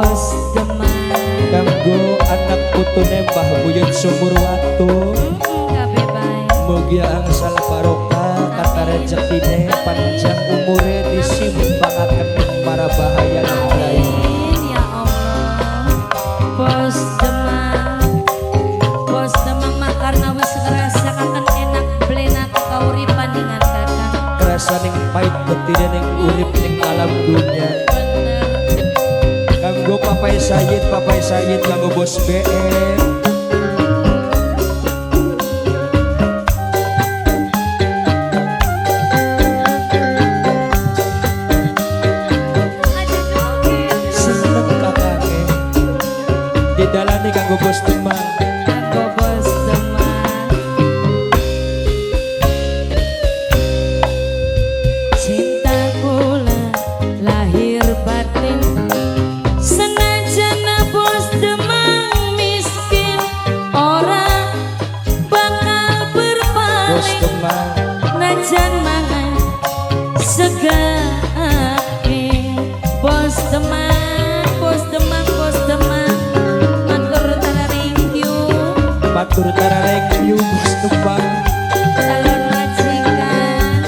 Bos Demang kanggo anak putune Mbah Buyut Sumur Watu kabeh bae mugi angsal barokah kata rezekine panjang umure disimpangaken para bahaya lain. amin ya Allah. Bos Demang mah karena wis ngrasakaken enak blenak kauripan dengan kakang Kerasaning pahit betine ning urip ning alam dunya. bener Kanggo Papai Sayyid kanggo Bos BM seneng kakake didalani kanggo Bos Demang. kanggo Bos Demang cinta kula lahir batin senajan Bos Demang miskin ora bakal Bos berpaling Demang najan mangan segake Bos Demang matur tarareng yu Bos Demang calon majikan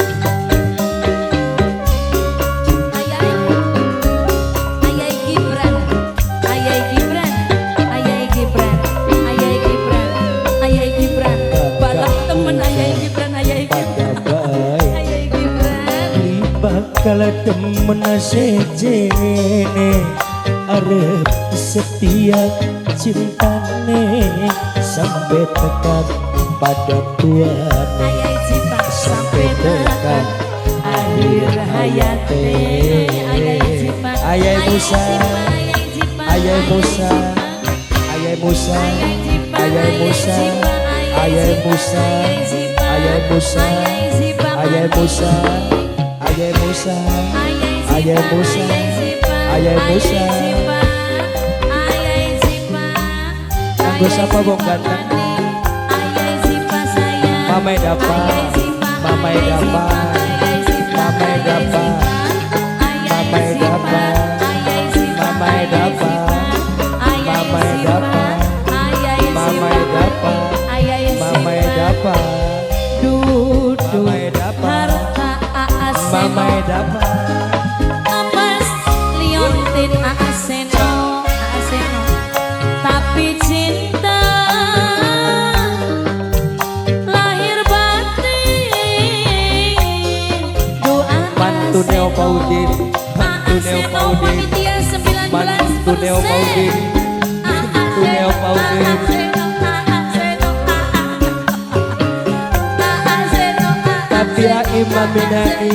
ayai Gibran balap temen ayai Gibran pada baik ayai Gibran bakal temen sejene arep setia cintane sampai tekan pada tuane ayai Cipa sampai tekan akhir hayate ayai Cipa Ayai Musa Ayai Musa ayai Ayai Musa Cipa Ayai Musa Ayai Musa Ayai Musa Ayai Musa Ayai Musa Ayai Musa Ayai Musa kanggo sapa wong ganteng Mamai Dapa Mamai Dapa Mamai Dapa Mamai Dapa Mamai Dapa Mamai Dapa Mamai Dapa Mamai Dapa duduk Mamai Dapa harta aaseno Mamai Dapa emas liontin aaseno tapi cinta lahir batin doa mantune Opa Udin mantune Opa Udin mantune Opa Udin mantune Opa Udin tapi ya Imam Minani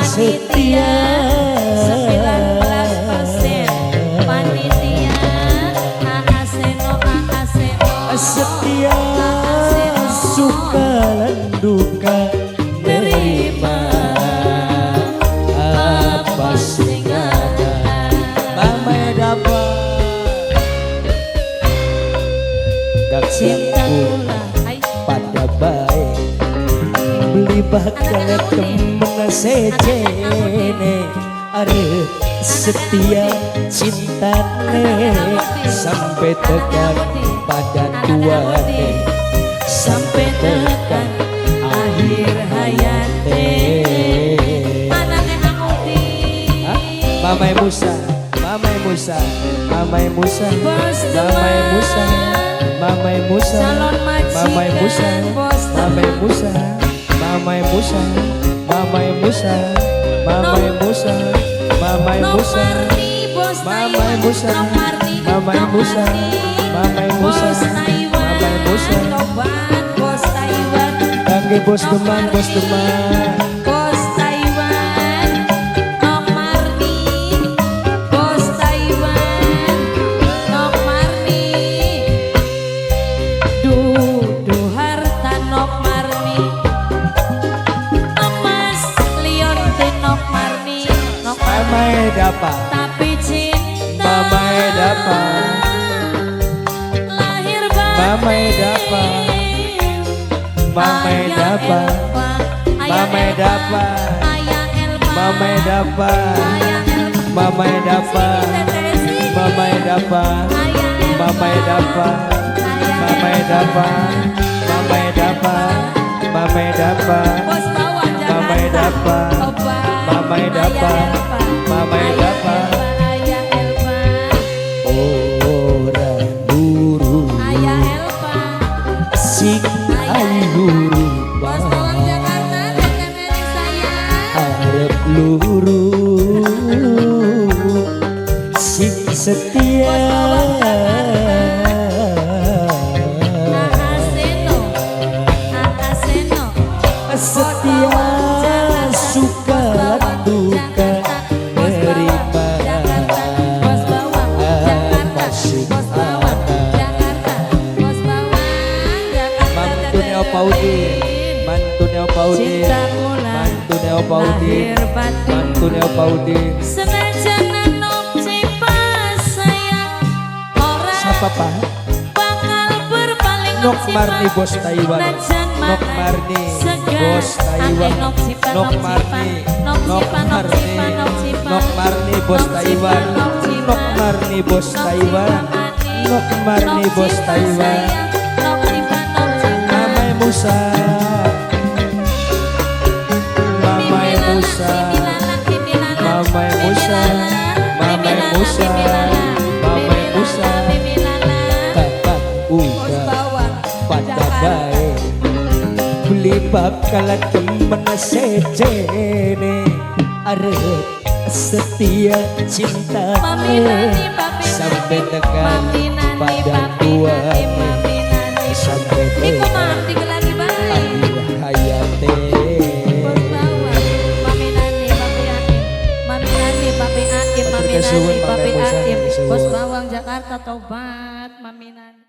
setia 19% panitia setia suka dan duka nerima apa sing ada Mamai Dapa dak cinta cinta pada baik beli bakal temen sejene arep setia cintane sampai tekan pada tuane sampai tekan akhir hayate Mamai Musa Mamai Musa Mamai Musa Mamai Musa Mamai Musa Mamai Musa Mamai Musa Mamai Musa Mamai Musa Mamai Musa Mamai Musa Mamai Musa Mamai Musa Mamai Musa Mamai Musa kangge Bos Demang Bos Demang Bos Taiwan Nok Marni Bos Taiwan Nok Marni Dudu harta Nok Marni Mamai dapat, mamai dapat, mamai dapat, mamai dapat, mamai dapat, mamai dapat, mamai dapat, mamai dapat, mamai dapat, mamai dapat, mamai dapat, mamai dapat, mamai dapat. Orang guru sing ayu arep luru sing setia setia suka duka nerima mantune opa Udin, mantune opa Udin, mantune opa Udin, mantune opa Udin. Senajan nom cipas sayang ora Siapa Pak? bakal berpaling Nok Marni bos Taiwan, Nok Marni bos Taiwan, Nok Marni, Nok Marni, Nok Marni bos Taiwan, Nok Marni bos Taiwan, Nok Marni bos Taiwan. Mamai Musa, Mamai Musa, Mamai Musa, Mamai Musa, Mamai Musa, kakak udah pada baik, beli bakal temen sejene, arep setia cinta sampai tekan pada tua. Sampai Niku mati lagi baik. akhir hayate. Mami Nani, Terima kasih, Mami Musa. Bos Bawang Jakarta Tobat, Mami Nani.